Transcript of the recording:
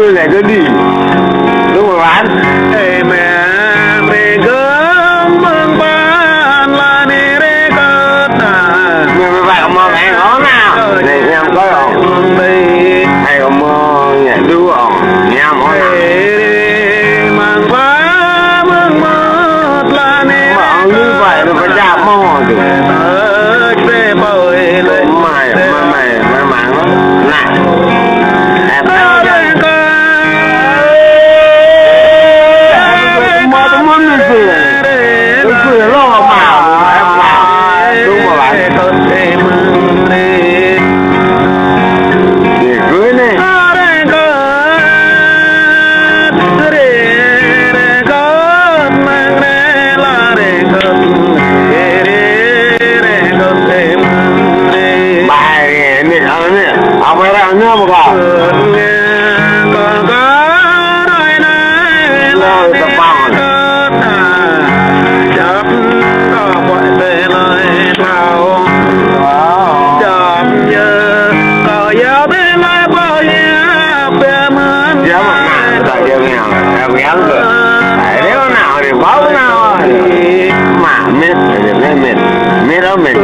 cứ này cứ đi đúng rồi bạn mẹ rê gớm mương ban là nê rê gớt nhưng mà bạn mà mẹ nó nào này em có không hay có mơ nhẹ đu không em có nào mang phá mương mơ là nê mà như vậy nó phải chạm mò được rê bơi lên mày mang nó này em thấy cười lo mà em làm đúng rồi bạn để cưới này bài này ông ấy đang nhớ một cái rồi tập bằng gắn rồi nếu nào thì báo nào mà mệt thì mệt đó mệt